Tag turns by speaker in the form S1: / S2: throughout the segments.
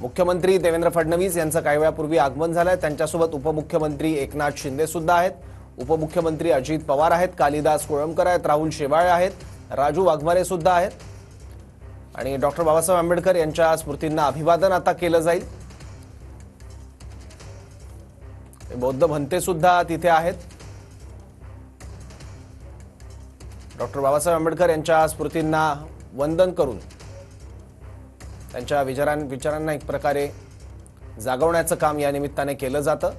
S1: मुख्यमंत्री देवेंद्र फडणवीस यांचं काही वेळापूर्वी आगमन झालंय। त्यांच्यासोबत उपमुख्यमंत्री एकनाथ शिंदे सुद्धा आहेत, उपमुख्यमंत्री अजित पवार आहेत, कालिदास कोळंबकर आहेत, राहुल शेवाळे आहेत, राजू वाघमारे सुद्धा आहेत आणि डॉक्टर बाबासाहेब आंबेडकर यांच्या स्मृतींना अभिवादन आता केलं जाईल। बौद्ध भंते सुद्धा तिथे आहेत। डॉक्टर बाबासाहेब आंबेडकर यांच्या स्मृतींना वंदन करून त्यांच्या विचारांना एक प्रकारे जागवण्याचं काम या निमित्ताने केलं जातं।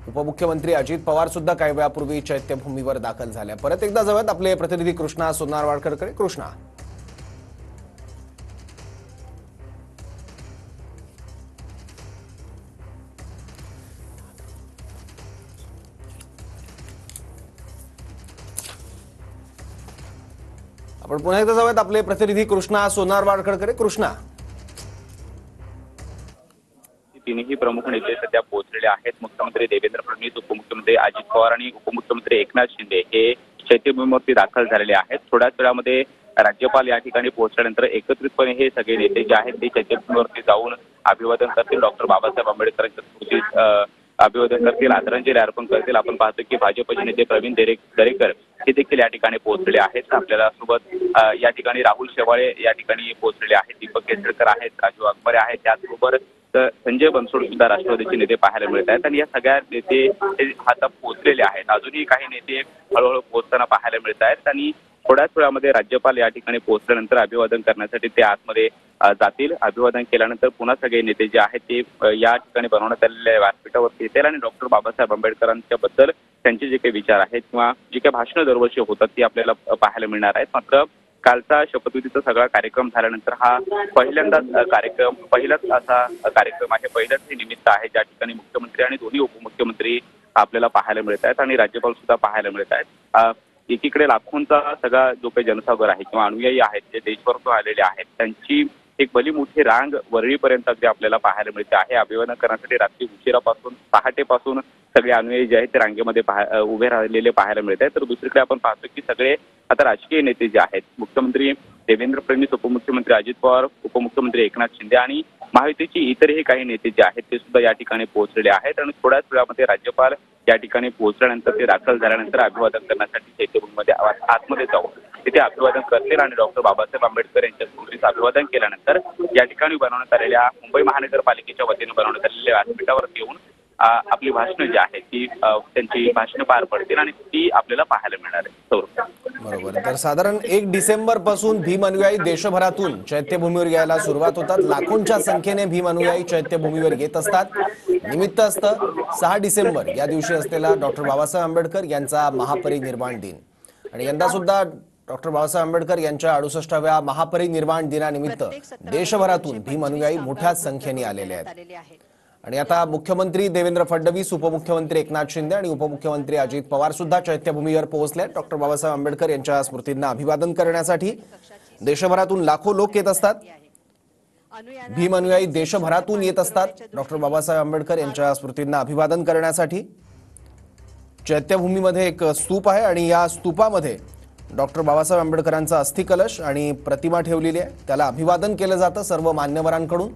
S1: उपमुख्यमंत्री अजित पवार सुद्धा काही वेळापूर्वी चैत्यभूमीवर दाखल झाले। परत एकदा जाऊयात आपले प्रतिनिधी कृष्णा सोनारवाडकरकडे। कृष्णा, आपण पुन्हा एकदा जाऊयात आपले प्रतिनिधी कृष्णा सोनारवाडकरकडे। कृष्णा,
S2: तीनही प्रमुख नेते सध्या पोहोचलेले आहेत। मुख्यमंत्री देवेंद्र फडणवीस, उपमुख्यमंत्री अजित पवार आणि उपमुख्यमंत्री एकनाथ शिंदे हे चैत्यभूमीवरती दाखल झालेले आहेत। थोड्याच वेळामध्ये राज्यपाल या ठिकाणी पोहोचल्यानंतर एकत्रितपणे हे सगळे नेते जे आहेत ते चैत्यभूमीवरती जाऊन अभिवादन करतील, डॉक्टर बाबासाहेब आंबेडकरांच्या स्मृतीस अभिवादन करतील, आदरांजली अर्पण करतील। आपण पाहतो की भाजपचे नेते प्रवीण दरेकर हे देखील या ठिकाणी पोहोचलेले आहेत। आपल्याला सोबत या ठिकाणी राहुल शेवाळे या ठिकाणी पोहोचलेले आहेत, दीपक केसरकर आहेत, राजू वाघमारे आहेत, त्याचबरोबर संजय बनसोड सुद्धा राष्ट्रवादीचे नेते पाहायला मिळत आहेत आणि या सगळ्या नेते आता पोहोचलेले आहेत। अजूनही काही नेते हळूहळू पोहोचताना पाहायला मिळत आहेत आणि थोड्याच वेळामध्ये राज्यपाल या ठिकाणी पोहोचल्यानंतर अभिवादन करण्यासाठी ते आतमध्ये जातील। अभिवादन केल्यानंतर पुन्हा सगळे नेते जे आहेत ते या ठिकाणी बनवण्यात आलेल्या व्यासपीठावरती येतील आणि डॉक्टर बाबासाहेब आंबेडकरांच्या बद्दल त्यांचे जे काही विचार आहेत किंवा जे काही भाषणं दरवर्षी होतात ती आपल्याला पाहायला मिळणार आहेत। मात्र कालचा शपथविधीचा सगळा कार्यक्रम झाल्यानंतर हा पहिलाच असा कार्यक्रम आहे, पहिलाच हे निमित्त आहे ज्या ठिकाणी मुख्यमंत्री आणि दोन्ही उपमुख्यमंत्री आपल्याला पाहायला मिळत आहेत आणि राज्यपाल सुद्धा पाहायला मिळत आहेत। एकीकडे लाखोंचा सगळा जो काही जनसागर आहे किंवा अनुयायी आहेत जे देशभरातून आलेले आहेत त्यांची एक भली मोठी रांग वरळीपर्यंत अगदी आपल्याला पाहायला मिळते आहे। अभिवादन करण्यासाठी रात्री उशिरापासून पहाटेपासून सगळे अनुयायी जे आहेत ते रांगेमध्ये उभे राहिलेले पाहायला मिळत आहेत। तर दुसरीकडे आपण पाहतो की सगळे आता राजकीय नेते जे आहेत, मुख्यमंत्री देवेंद्र फडणवीस, उपमुख्यमंत्री अजित पवार, उपमुख्यमंत्री एकनाथ शिंदे आणि महायुतीचे इतरही काही नेते जे आहेत ते सुद्धा या ठिकाणी पोहोचलेले आहेत आणि थोड्याच वेळामध्ये राज्यपाल या ठिकाणी पोहोचल्यानंतर ते दाखल झाल्यानंतर अभिवादन करण्यासाठी चैत्यभूमीमध्ये आतमध्ये जाऊन तिथे अभिवादन करतील आणि डॉक्टर बाबासाहेब आंबेडकर यांच्या स्मृतीचं अभिवादन केल्यानंतर या ठिकाणी बनवण्यात आलेल्या मुंबई महानगरपालिकेच्या वतीने बनवण्यात आलेल्या व्यासपीठावर येऊन आपली भाषणं जी आहेत ती त्यांची भाषणं पार पडतील आणि ती आपल्याला पाहायला मिळणार आहे।
S1: बरोबर, तर साधारण 1 डिसेंबर पासून भीम अनुयायी देशभरातून चैत्यभूमीवर यायला सुरुवात होतात। लाखोंच्या संख्येने भीम अनुयायी चैत्यभूमीवर येत असतात। निमित्त असतं 6 डिसेंबर या दिवशी असलेला डॉक्टर बाबासाहेब आंबेडकर यांचा महापरिनिर्वाण दिन आणि यंदा सुद्धा डॉक्टर बाबासाहेब आंबेडकर यांच्या 68व्या महापरिनिर्वाण दिनानिमित्त देशभरातून भीम अनुयायी मोठ्या संख्येने आलेले आहेत आणि आता मुख्यमंत्री देवेंद्र फडणवीस, उपमुख्यमंत्री एकनाथ शिंदे आणि उपमुख्यमंत्री अजित पवार सुद्धा चैत्यभूमीवर पोहोचले। डॉक्टर बाबासाहेब आंबेडकर यांच्या स्मृतींना अभिवादन करण्यासाठी देशभरातून लाखो लोक येत असतात। भीम अनुयायी देशभरातून येत असतात डॉक्टर बाबासाहेब आंबेडकर यांच्या स्मृतींना अभिवादन करण्यासाठी। चैत्यभूमीमध्ये एक स्तूप आहे आणि या स्तूपामध्ये डॉक्टर बाबासाहेब आंबेडकरांचा अस्थिकलश आणि प्रतिमा ठेवलेली आहे, त्याला अभिवादन केलं जातं सर्व मान्यवरांकडून।